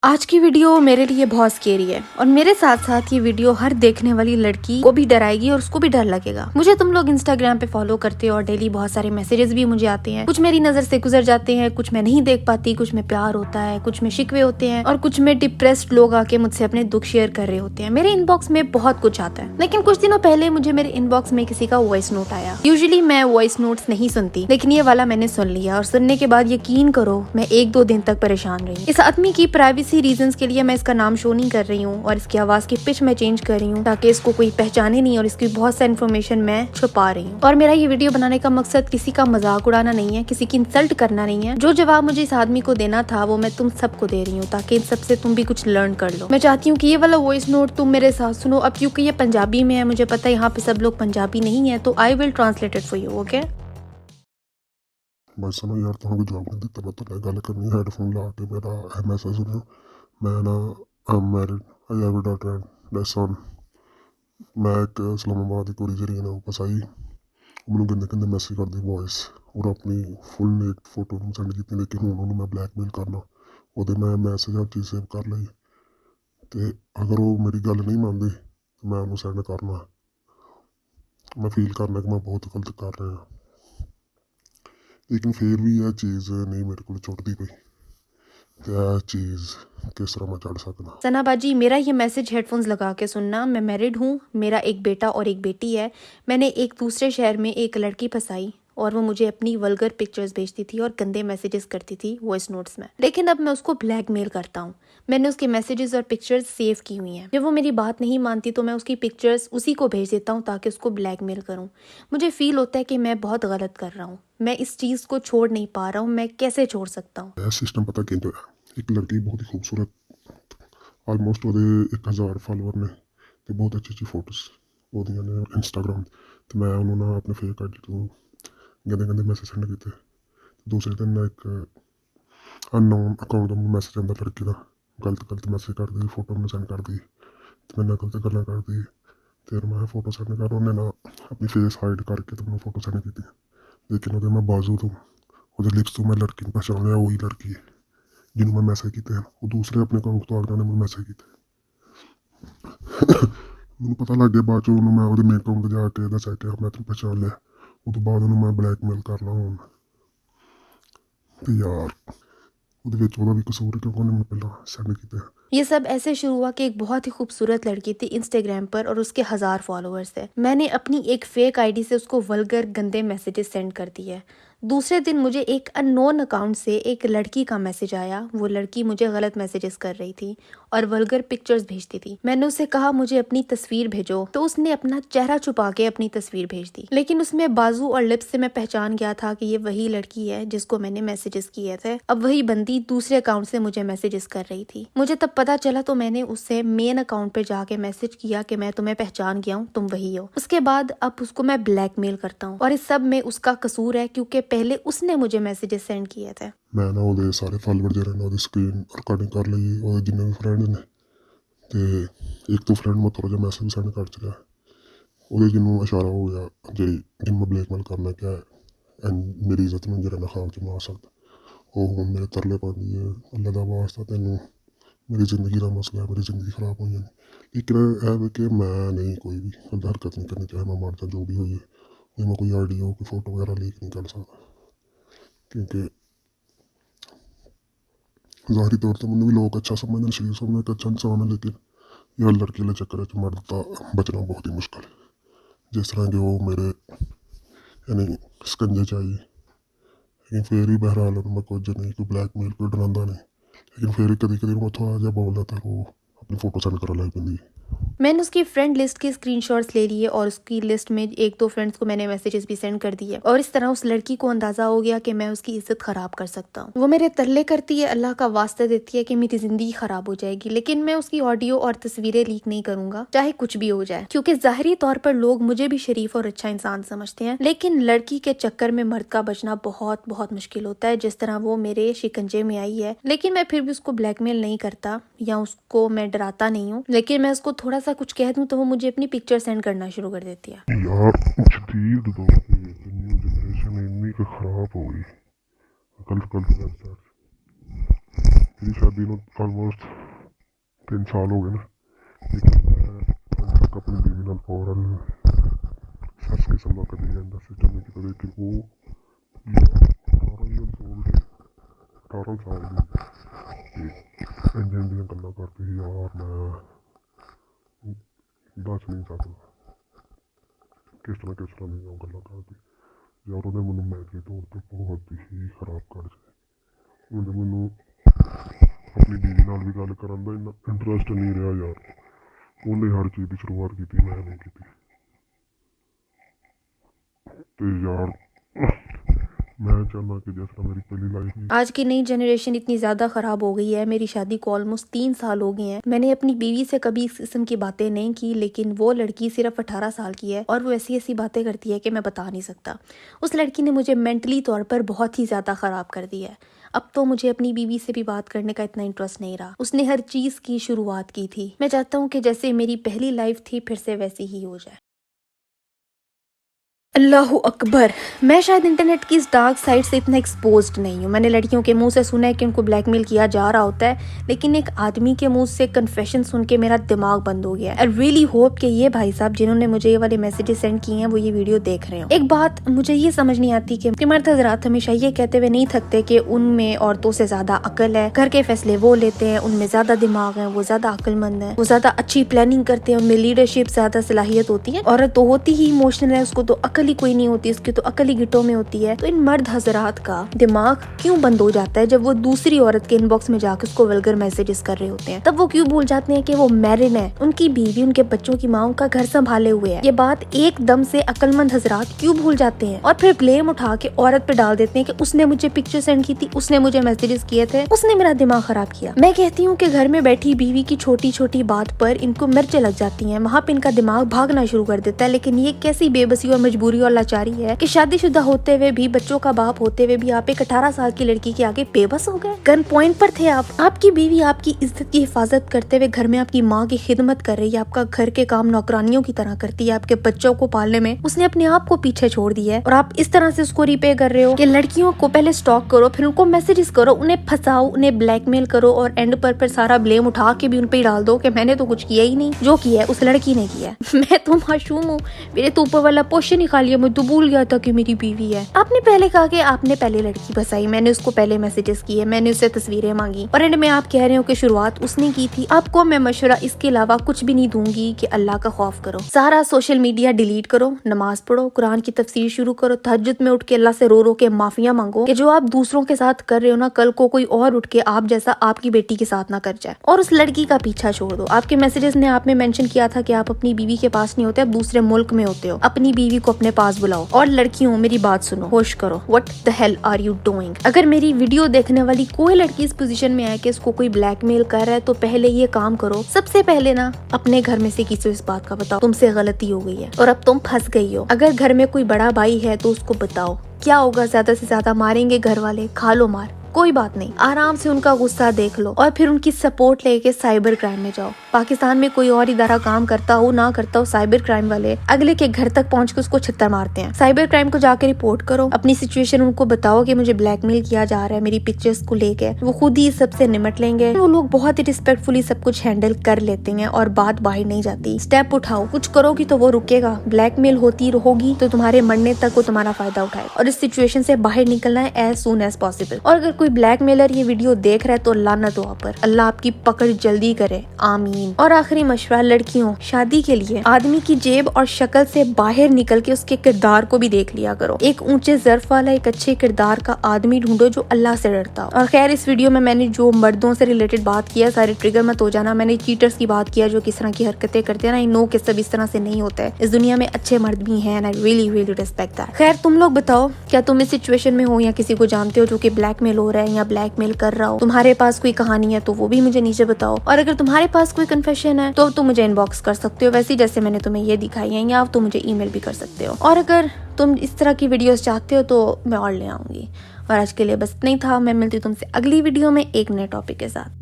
आज की वीडियो मेरे लिए बहुत स्केरी है और मेरे साथ साथ ये वीडियो हर देखने वाली लड़की को भी डराएगी और उसको भी डर लगेगा। मुझे तुम लोग इंस्टाग्राम पे फॉलो करते हो और डेली बहुत सारे मैसेजेस भी मुझे आते हैं। कुछ मेरी नजर से गुजर जाते हैं, कुछ मैं नहीं देख पाती, कुछ में प्यार होता है, कुछ में शिकवे होते हैं और कुछ में डिप्रेस्ड लोग आके मुझसे अपने दुख शेयर कर रहे होते हैं। मेरे इनबॉक्स में बहुत कुछ आता है, लेकिन कुछ दिनों पहले मुझे मेरे इनबॉक्स में किसी का वॉइस नोट आया। यूजुअली मैं वॉइस नोट्स नहीं सुनती, लेकिन ये वाला मैंने सुन लिया और सुनने के बाद यकीन करो मैं 1-2 दिन तक परेशान रही। इस आदमी की प्राइवेसी रीजंस के लिए मैं इसका नाम शो नहीं कर रही हूँ और इसकी आवाज की पिच मैं चेंज कर रही हूँ ताकि इसको कोई पहचाने नहीं और इसकी बहुत सा इन्फॉर्मेशन मैं छुपा रही हूँ। और मेरा ये वीडियो बनाने का मकसद किसी का मजाक उड़ाना नहीं है, किसी की इंसल्ट करना नहीं है। जो जवाब मुझे इस आदमी को देना था वो मैं तुम सबको दे रही हूँ ताकि इन सबसे तुम भी कुछ लर्न कर लो। मैं चाहती हूँ कि ये वाला वॉइस नोट तुम मेरे साथ सुनो। अब क्योंकि ये पंजाबी में है, मुझे पता है यहाँ पे सब लोग पंजाबी नहीं है, तो I will translate it for you. Okay बस ना यार तुहानू जवाब नहीं दिता। मैं तो गल करनी हैडफोन ला के मेरा मैसेज सुनियो। मैं ना married I have a daughter and son. मैं एक इस्लामाबाद की कुड़ी जरिए ना वापस आई। मैनू गंदे गंदे मैसेज करती वॉइस और अपनी फुल नेक फोटो सेंड की, लेकिन हूँ उन्होंने मैं ब्लैकमेल करना वो मैं मैसेज हर चीज़ सेव कर ली। तो अगर वो मेरी गल नहीं मानती तो मैं उन्होंने सेंड करना। मैं फील करना कि मैं बहुत गलत कर रहा, लेकिन फिर भी यह चीज़ नहीं मेरे को छुटती कोई। यह चीज़ किस तरह मैं चढ़ सकता। सनाबाजी, मेरा ये मैसेज हेडफोन्स लगा के सुनना। मैं मैरिड हूँ, मेरा एक बेटा और एक बेटी है। मैंने एक दूसरे शहर में एक लड़की फंसाई और वो मुझे अपनी वल्गर पिक्चर्स भेजती थी और गंदे मैसेजेस करती थी वॉइस नोट्स में। लेकिन अब मैं उसको ब्लैकमेल करता हूँ। मैंने उसके मैसेजेस और पिक्चर्स सेव की हुई हैं। जब वो मेरी बात नहीं मानती तो मैं उसकी पिक्चर्स उसी को भेज देता हूँ ताकि उसको ब्लैकमेल करूँ। मुझे फील होता है कि मैं बहुत गलत कर रहा हूँ। मैं इस चीज़ को छोड़ नहीं पा रहा हूँ। मैं कैसे छोड़ सकता हूँ? यह सिस्टम पता कि एक लड़की बहुत ही खूबसूरत, आलमोस्ट वो 1000 फॉलोअर ने तो बहुत अच्छी अच्छी फोटोज वो ने इंस्टाग्राम। तो मैं उन्होंने अपने फेक आई डी तो गंदे गंदे मैसेज सेंड किए। दूसरे दिन एक अननोन अकाउंट का मैसेज आता लड़की का, गलत गलत मैसेज कर दी, फोटो मैंने सेंड कर दी। तो मैंने गलत गल् कर दी। फिर मैं फोटो सेंड कर उन्हें ना अपनी फेस हाइड करके तो मैंने फोटो सेंड की। लेकिन वो मैं बाजू हूँ वो लिप्स तो मैं लड़की ने पहचान लिया वही लड़की है जिन्होंने मैं मैसेज किए हैं। वो दूसरे अपने अकाउंट तो आगे ने मैसेज किए। मैंने पता लग गया बाद चो मैं वो मेरे अकाउंट पर जाके दसा कि मैं तुम पहचान लिया। वो तो बाद मैं ब्लैकमेल करना हूँ। तो यार वो भी कसूर है क्योंकि उन्हें मैं पहला सेंड किया। ये सब ऐसे शुरू हुआ कि एक बहुत ही खूबसूरत लड़की थी इंस्टाग्राम पर और उसके 1000 फॉलोअर्स थे। मैंने अपनी एक फेक आईडी से उसको वल्गर गंदे मैसेजेस सेंड कर दिए। दूसरे दिन मुझे एक अननोन अकाउंट से एक लड़की का मैसेज आया। वो लड़की मुझे गलत मैसेजेस कर रही थी और वल्गर पिक्चर्स भेजती थी। मैंने उससे कहा मुझे अपनी तस्वीर भेजो, तो उसने अपना चेहरा छुपा के अपनी तस्वीर भेज दी। लेकिन उसमें बाजू और लिप्स से मैं पहचान गया था कि ये वही लड़की है जिसको मैंने मैसेजेस किए थे। अब वही बंदी दूसरे अकाउंट से मुझे मैसेजेस कर रही थी। मुझे तब पता चला तो मैंने उससे मेन अकाउंट पे जाके मैसेज किया कि मैं तुम्हें पहचान गया हूँ, तुम वही हो। उसके बाद अब उसको मैं ब्लैकमेल करता हूँ और इस सब में उसका कसूर है क्योंकि पहले उसने मुझे मैसेजेस सेंड किए थे। मैं ना वो सारे फॉलोअर जो स्क्रीन रिकॉर्डिंग कर ली और जिन्ने भी फ्रेंड ने तो एक तो फ्रेंड मैं थोड़ा जहा मैसेज सेंड कर चुका वो जिन्होंने इशारा हो गया जी जिन ब्लैकमेल करना क्या है मेरी इज्जत में जरा नखाब च मार सकता। वो हूँ मेरे तरले पाती है अल्लाह का वास्ता तेनों मेरी जिंदगी का मसला है, मेरी जिंदगी खराब हो जानी। लेकिन है कि मैं नहीं कोई भी गलत हरकत नहीं करनी, चाहे मैं मर जा जो भी हो जाए। मैं कोई ऑडियो कोई फोटो वगैरह लीक नहीं कर सकता क्योंकि ज़ाहरी तौर पर मैंने भी लोग अच्छा समझते, शरीफ समझने एक अच्छा इंसान है। लेकिन यह लड़की के चक्कर मर्द का बचना बहुत ही मुश्किल है। जिस तरह के वो मेरे यानी स्कंजे चाहिए, लेकिन फिर भी बहरहाल मैं कुछ नहीं कोई ब्लैकमेल कोई डरांदा नहीं। लेकिन फिर कभी कभी मैं थोड़ा जहा बोलता था वो अपनी फोटो सेंड करा लग पैंदी। मैंने उसकी फ्रेंड लिस्ट के स्क्रीनशॉट्स ले लिए और उसकी लिस्ट में 1-2 फ्रेंड्स को मैंने मैसेजेस भी सेंड कर दिए और इस तरह उस लड़की को अंदाजा हो गया कि मैं उसकी इज्जत खराब कर सकता हूँ। वो मेरे तरले करती है, अल्लाह का वास्ता देती है कि मेरी जिंदगी खराब हो जाएगी, लेकिन मैं उसकी ऑडियो और तस्वीरें लीक नहीं करूंगा चाहे कुछ भी हो जाए, क्योंकि जाहिरी तौर पर लोग मुझे भी शरीफ और अच्छा इंसान समझते हैं। लेकिन लड़की के चक्कर में मर्द का बचना बहुत बहुत मुश्किल होता है, जिस तरह वो मेरे शिकंजे में आई है। लेकिन मैं फिर भी उसको ब्लैकमेल नहीं करता या उसको मैं डराता नहीं हूँ, लेकिन मैं उसको थोड़ा सा कुछ कह दूं तो वो मुझे अपनी पिक्चर सेंड करना शुरू कर देती है। यार जदीद दौर की न्यू जनरेशन इतनी खराब हो गई, गलत गलत मेरी शादी में ऑलमोस्ट 3 साल हो गए ना, लेकिन मैं अभी तक अपनी बीवी नाल ओवरऑल सच किस्म का कभी ऐसा सिस्टम नहीं किया, लेकिन वो 18 साल की इंजन दियाँ गल्लां करती ही यार, मैं दस नहीं सकता किस तरह नहीं वो गल्लां करती यार। ਉਹਨੇ ਮੈਨੂੰ ਮੈਂਟਲੀ ਤੌਰ ਤੇ ਬਹੁਤ ਹੀ ਖਰਾਬ ਕਰ ਦਿੱਤਾ। ਉਹਨੇ ਮੈਨੂੰ ਆਪਣੀ ਬੀਵੀ ਨਾਲ ਵੀ ਗੱਲ ਕਰਨ ਦਾ ਇੰਨਾ ਇੰਟਰਸਟ ਨਹੀਂ ਰਿਹਾ ਯਾਰ। ਉਹਨੇ ਹਰ ਚੀਜ਼ ਦੀ ਸ਼ੁਰੂਆਤ ਕੀਤੀ, ਮੈਂ ਨਹੀਂ ਕੀਤੀ। ਤੇ ਯਾਰ मैं चाहना कि जिस तरह मेरी पहली लाइफ आज की नई जनरेशन इतनी ज्यादा खराब हो गई है। मेरी शादी को ऑलमोस्ट 3 साल हो गए हैं। मैंने अपनी बीवी से कभी इस किस्म की बातें नहीं की, लेकिन वो लड़की सिर्फ 18 साल की है और वो ऐसी ऐसी बातें करती है कि मैं बता नहीं सकता। उस लड़की ने मुझे मेंटली तौर पर बहुत ही ज्यादा खराब कर दिया है। अब तो मुझे अपनी बीवी से भी बात करने का इतना इंटरेस्ट नहीं रहा। उसने हर चीज की शुरुआत की थी। मैं चाहता हूँ कि जैसे मेरी पहली लाइफ थी फिर से वैसी ही हो जाए। अल्लाहु अकबर। मैं शायद इंटरनेट की इस डार्क साइड से इतना एक्सपोज्ड नहीं हूँ। मैंने लड़कियों के मुंह से सुना है कि उनको ब्लैकमेल किया जा रहा होता है, लेकिन एक आदमी के मुंह से कन्फेशन सुन के मेरा दिमाग बंद हो गया। आई रियली होप कि ये भाई साहब जिन्होंने मुझे ये वाले मैसेजेस सेंड किए हैं वो ये वीडियो देख रहे हो। एक बात मुझे ये समझ नहीं आती कि मर्द हजरात हमेशा ये कहते हुए नहीं थकते कि उनमें औरतों से ज्यादा अकल है, घर के फैसले वो लेते हैं, उनमें ज्यादा दिमाग है, वो ज्यादा अक्लमंद है, वो ज्यादा अच्छी प्लानिंग करते हैं, उनमें लीडरशिप ज्यादा सलाहियत होती है। औरत तो होती ही इमोशनल है, उसको तो अकल ही कोई नहीं होती, उसकी तो अकल ही गिट्टों में होती है। तो इन मर्द हजरात का दिमाग क्यों बंद हो जाता है जब वो दूसरी औरत के इनबॉक्स में जाकर उसको वल्गर मैसेजेस कर रहे होते हैं? तब वो क्यों भूल जाते हैं कि वो मैरिड है, उनकी बीवी उनके बच्चों की माँ का घर संभाले हुए है। ये बात एकदम से अकलमंद हजरात क्यों भूल जाते हैं और फिर ब्लेम उठा के औरत पे डाल देते हैं कि उसने मुझे पिक्चर सेंड की थी, उसने मुझे मैसेजेस किए थे, उसने मेरा दिमाग खराब किया। मैं कहती हूँ कि घर में बैठी बीवी की छोटी छोटी बात पर इनको मिर्चें लग जाती हैं, वहाँ पे इनका दिमाग भागना शुरू कर देता है। लेकिन ये कैसी बेबसी और मजबूरी और लाचारी है कि शादीशुदा होते हुए भी, बच्चों का बाप होते हुए भी आप एक 18 साल की लड़की के आगे बेबस हो गए। गन पॉइंट पर थे आप। आपकी बीवी आपकी इज्जत की हिफाजत करते हुए घर में आपकी माँ की खिदमत कर रही है, आपका घर के काम नौकरानियों की तरह करती है, आपके बच्चों को पालने में उसने अपने आप को पीछे छोड़ दिया है और आप इस तरह से उसको रिपे कर रहे हो कि लड़कियों को पहले स्टॉक करो, फिर उनको मैसेजेस करो, उन्हें फंसाओ, उन्हें ब्लैकमेल करो और एंड पर फिर सारा ब्लेम उठा के भी उन पे ही डाल दो कि मैंने तो कुछ किया ही नहीं, जो किया है उस लड़की ने किया है। मैं तो मासूम हूँ, मेरे तो ऊपर वाला पोर्शन ही खा लिया, मैं तो भूल गया था कि मेरी बीवी है। आपने पहले कहा कि आपने पहले लड़की बसाई, मैंने उसको पहले मैसेजेस किए, मैंने उससे तस्वीरें मांगी और एंड में आप कह रहे हो कि शुरुआत उसने की थी। आपको मैं मशवरा इसके अलावा कुछ भी नहीं दूंगी कि अल्लाह का खौफ करो, सारा सोशल मीडिया डिलीट करो, नमाज पढ़ो, कुरान की तफसीर शुरू करो, तहज्जुद में उठ के अल्लाह से रो रो के माफिया मांगो कि जो आप दूसरों के साथ कर रहे हो ना, कल को कोई और उठ के आप जैसा आपकी बेटी के साथ ना कर जाए। और उस लड़की का पीछा छोड़ दो। आपके मैसेजेस ने आप में मेंशन किया था कि आप अपनी बीवी के पास नहीं होते, आप दूसरे मुल्क में होते हो। अपनी बीवी को अपने पास बुलाओ। और लड़कियों मेरी बात सुनो, होश करो। What the hell are you doing? अगर मेरी वीडियो देखने वाली कोई लड़की इस पोजीशन में आए कि इसको कोई ब्लैकमेल कर रहा है तो पहले ये काम करो, सबसे पहले ना अपने घर में से किसी को इस बात का बताओ तुमसे गलती हो गई है और अब तुम फंस गई हो। अगर घर में कोई बड़ा भाई है तो उसको बताओ। क्या होगा, ज्यादा से ज्यादा मारेंगे घर वाले, खा लो मार, कोई बात नहीं, आराम से उनका गुस्सा देख लो और फिर उनकी सपोर्ट लेके साइबर क्राइम में जाओ। पाकिस्तान में कोई और इदारा काम करता हो ना करता हो, साइबर क्राइम वाले अगले के घर तक पहुंच के उसको छत्तर मारते हैं। साइबर क्राइम को जाके रिपोर्ट करो, अपनी सिचुएशन उनको बताओ कि मुझे ब्लैकमेल किया जा रहा है मेरी पिक्चर्स को लेके। वो खुद ही सबसे निमट लेंगे। वो लोग बहुत ही रिस्पेक्टफुली सब कुछ हैंडल कर लेते हैं और बात बाहर नहीं जाती। स्टेप उठाओ, कुछ करोगी तो वो रुकेगा। ब्लैकमेल होती रहोगी तो तुम्हारे मरने तक वो तुम्हारा फायदा उठाएगा और इस सिचुएशन से बाहर निकलना है एज सून एज पॉसिबल। और अगर कोई ब्लैकमेलर ये वीडियो देख रहा है तो लानत हो आप पर, अल्लाह आपकी पकड़ जल्दी करे, आमीन। और आखिरी मशवरा लड़कियों, शादी के लिए आदमी की जेब और शक्ल से बाहर निकल के उसके किरदार को भी देख लिया करो। एक ऊंचे ज़र्फ वाला, एक अच्छे किरदार का आदमी ढूंढो जो अल्लाह से डरता हो। और खैर, इस वीडियो में मैंने जो मर्दों से रिलेटेड बात किया, सारे ट्रिगर मत हो जाना। मैंने चीटर्स की बात किया जो किस तरह की हरकतें करते हैं ना, आई नो कि सब इस तरह से नहीं होता है। इस दुनिया में अच्छे मर्द भी हैं, I really really respect that. खैर, तुम लोग बताओ, क्या तुम इस सिचुएशन में हो या किसी को जानते हो जो कि ब्लैकमेल हो रहा है या ब्लैकमेल कर रहा हो? तुम्हारे पास कोई कहानी है तो वो भी मुझे नीचे बताओ। और अगर तुम्हारे पास कोई कन्फेशन है तो तुम मुझे इनबॉक्स कर सकते हो, वैसे जैसे मैंने तुम्हें ये दिखाई है, या तुम मुझे ईमेल भी कर सकते हो। और अगर तुम इस तरह की वीडियोस चाहते हो तो मैं और ले आऊंगी। और आज के लिए बस इतना ही था। मैं मिलती हूँ तुमसे अगली वीडियो में एक नए टॉपिक के साथ।